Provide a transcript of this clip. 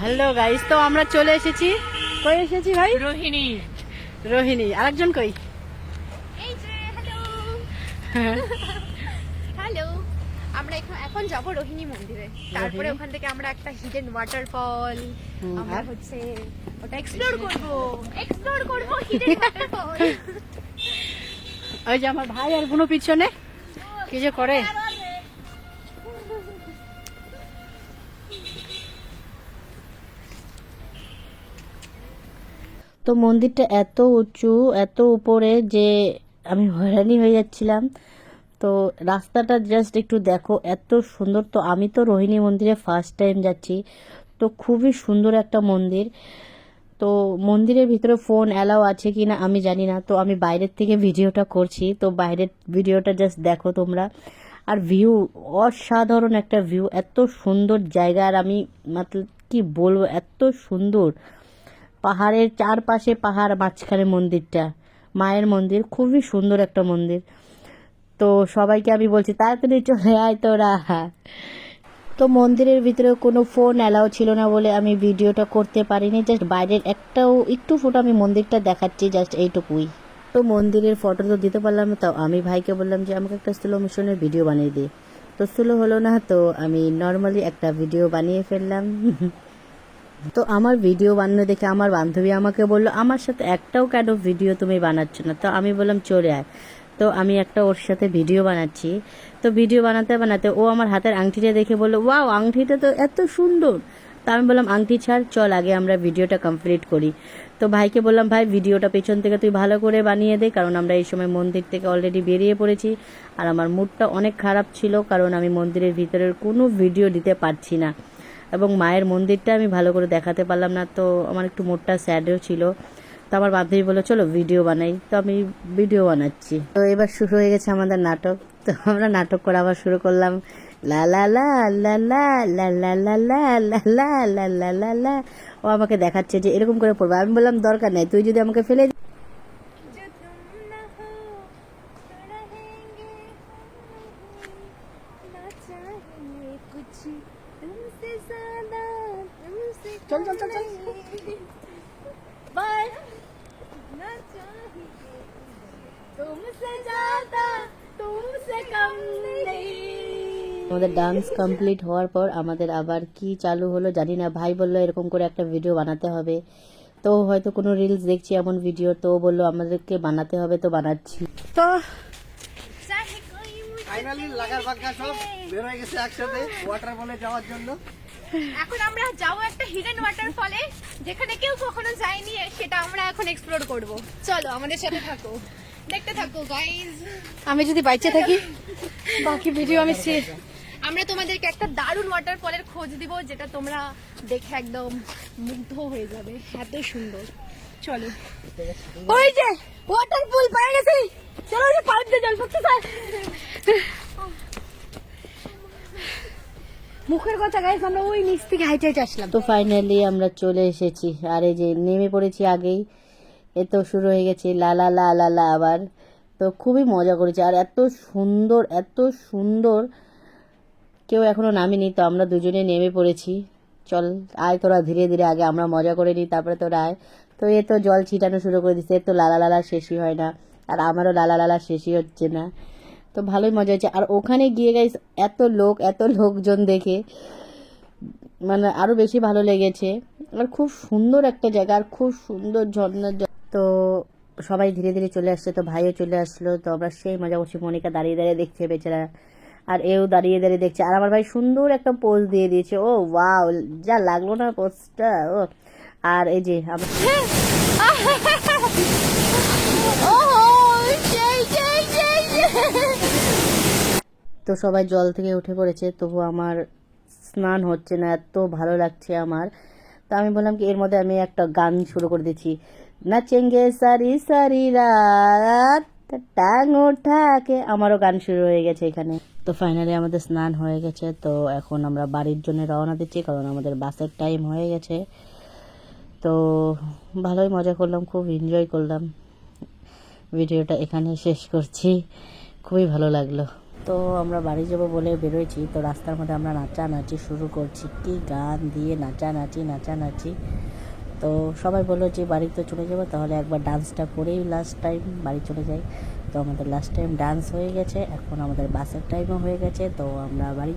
Hello guys, তো আমরা চলে এসেছি। কই এসেছি ভাই? রোহিণী। রোহিণী। আরেকজন কই? এই যে হ্যালো হ্যালো, আমরা এখন যাব রোহিণী মন্দিরে। তারপরে ওখান থেকে আমরা একটা হিডেন ওয়াটারফল আমরা হচ্ছে ওটা এক্সপ্লোর করব হিডেন ওয়াটারফল। ওই যে আমার ভাই আর বোনও পিছনে কি যে করে। তো মন্দিরটা এত উঁচু, এত উপরে যে আমি হয়রানি হয়ে যাচ্ছিলাম। তো রাস্তাটা জাস্ট একটু দেখো, এত সুন্দর। তো আমি তো রোহিণী মন্দিরে ফার্স্ট টাইম যাচ্ছি। তো খুবই সুন্দর একটা মন্দির। তো মন্দিরের ভিতরে ফোন অ্যালাউ আছে কি না আমি জানি না। তো আমি বাইরের থেকে ভিডিওটা করছি, তো বাইরের ভিডিওটা জাস্ট দেখো তোমরা। আর ভিউ, অসাধারণ একটা ভিউ, এত সুন্দর জায়গা। আর আমি মতলব কি বলবো, এত সুন্দর। পাহাড়ের চারপাশে পাহাড়, মাঝখানে মন্দিরটা, মায়ের মন্দির, খুবই সুন্দর একটা মন্দির। তো সবাইকে আমি বলছি তাড়াতাড়ি চলে আয় তোরা। তো মন্দিরের ভিতরে কোনো ফোন অ্যালাউ ছিল না বলে আমি ভিডিওটা করতে পারিনি। জাস্ট বাইরের একটু ফটো আমি মন্দিরটা দেখাচ্ছি, জাস্ট এইটুকুই। তো মন্দিরের ফটো তো দিতে পারলাম না। তাও আমি ভাইকে বললাম যে আমাকে একটা স্লো মোশনের ভিডিও বানিয়ে দিই। তো স্লো হলো না, তো আমি নর্মালি একটা ভিডিও বানিয়ে ফেললাম। তো আমার ভিডিও বানানো দেখে আমার বান্ধবী আমাকে বললো, আমার সাথে একটাও কেন ভিডিও তুমি বানাচ্ছ না? তো আমি বললাম চলে আয়। তো আমি একটা ওর সাথে ভিডিও বানাচ্ছি। তো ভিডিও বানাতে বানাতে ও আমার হাতের আংটিটা দেখে বললো, ওয়াও, আংটিটা তো এত সুন্দর। তো আমি বললাম আংটি ছাড়, চল আগে আমরা ভিডিওটা কমপ্লিট করি। তো ভাইকে বললাম, ভাই ভিডিওটা পেছন থেকে তুই ভালো করে বানিয়ে দে, কারণ আমরা এই সময় মন্দির থেকে অলরেডি বেরিয়ে পড়েছি। আর আমার মুডটা অনেক খারাপ ছিল, কারণ আমি মন্দিরের ভিতরের কোনো ভিডিও দিতে পারছি না, এবং মায়ের মন্দিরটা আমি ভালো করে দেখাতে পারলাম না। তো আমার একটু মুডটা স্যাডও ছিল। তো আমার বান্ধবী বললো চলো ভিডিও বানাই। তো আমি ভিডিও বানাচ্ছি। তো এবার শুরু হয়ে গেছে আমাদের নাটক। তো আমরা নাটক করা আবার শুরু করলাম। লা লা লা লা লা লা লা লা লা লা লা লা লা লা লা। ও আমাকে দেখাচ্ছে যে এরকম করে পড়বে। আমি বললাম দরকার নেই, তুই যদি আমাকে ফেলে চল চল চল চল বাই। আমাদের ডান্স কমপ্লিট হওয়ার পর আমাদের আবার কি চালু হলো জানি না। ভাই বললো এরকম করে একটা ভিডিও বানাতে হবে। তো হয়তো কোনো রিলস দেখছি এমন ভিডিও, তো বললো আমাদেরকে বানাতে হবে, তো বানাচ্ছি। তো ফাইনালি লাগার বাগা সব বের হয়ে গেছে একসাথে ওয়াটারফলে যাওয়ার জন্য। এখন আমরা যাব একটা হিডেন ওয়াটারফলে, যেখানে কেউ কখনো যায়নি, সেটা আমরা এখন এক্সপ্লোর করব। চলো আমাদের সাথে থাকো, দেখতে থাকো গাইস। আমি যদি বাইচে থাকি বাকি ভিডিও আমি আমরা তোমাদেরকে একটা দারুণ ওয়াটারফলের খোঁজ দিব, যেটা তোমরা দেখে একদম মুগ্ধ হয়ে যাবে, এত সুন্দর। চলো, ওই যে ওয়াটারফল পেয়ে গেছি। চলো, ওই যে পাইপ দিয়ে জল পড়তে চাই। মুখের কথা গাইস, আমরা ওই নিচ থেকে হাইটে হাইটে আসলাম। তো ফাইনালি আমরা চলে এসেছি। আর এই যে নেমে পড়েছি আগেই। এ তো শুরু হয়ে গেছে লা লা লা লা লা আবার। তো খুবই মজা করেছি। আর এত সুন্দর, এত সুন্দর, কেউ এখনো নামেনি। তো আমরা দুজনে নেমে পড়েছি। চল আয় তোরা, ধীরে ধীরে আগে আমরা মজা করে নিই, তারপরে তোরা আয়। তো এ তো জল ছিটানো শুরু করে দিচ্ছে। তো লালা লালা শেষই হয় না, আর আমারও লালা লালা শেষই হচ্ছে না। তো ভালোই মজা হচ্ছে। আর ওখানে গিয়ে গাইস এত লোকজন দেখে মানে আরো বেশি ভালো লেগেছে। আর খুব সুন্দর একটা জায়গা, আর খুব সুন্দর ঝর্ণার। তো সবাই ধীরে ধীরে চলে আসছে। তো ভাইও চলে আসলো। তো আমরা সেই মজা করছি। মনিকা দাঁড়িয়ে দাঁড়িয়ে দেখছে বেচারা, আর এও দাঁড়িয়ে দাঁড়িয়ে দেখছে। আর আমার ভাই সুন্দর একটা পোজ দিয়ে দিয়েছে। ও ওয়াও, যা লাগলো না পোজটা। ও আর এই যে তো সবাই জল থেকে উঠে পড়েছে, তবু আমার স্নান হচ্ছে না, এত ভালো লাগছে আমার। তো আমি বললাম কি এর মধ্যে আমি একটা গান শুরু করে দিচ্ছি, নাচেঙ্গে সারি সারি রাত টাং ওঠাকে। আমারও গান শুরু হয়ে গেছে এখানে। তো ফাইনালি আমাদের স্নান হয়ে গেছে। তো এখন আমরা বাড়ির জন্য রওনা দিচ্ছি, কারণ আমাদের বাসের টাইম হয়ে গেছে। তো ভালোই মজা করলাম, খুব এনজয় করলাম। ভিডিওটা এখানে শেষ করছি। খুবই ভালো লাগলো। তো আমরা বাড়ি যাবো বলে বেরোয়েছি, তো রাস্তার মধ্যে আমরা নাচানাচি শুরু করছি, কি গান দিয়ে নাচানাচি। তো সবাই বললো যে বাড়িতে চলে যাবো, তাহলে একবার ডান্সটা করেই লাস্ট টাইম বাড়ি চলে যাই। তো আমাদের লাস্ট টাইম ডান্স হয়ে গেছে, এখন আমাদের বাসের টাইমও হয়ে গেছে, তো আমরা বাড়ি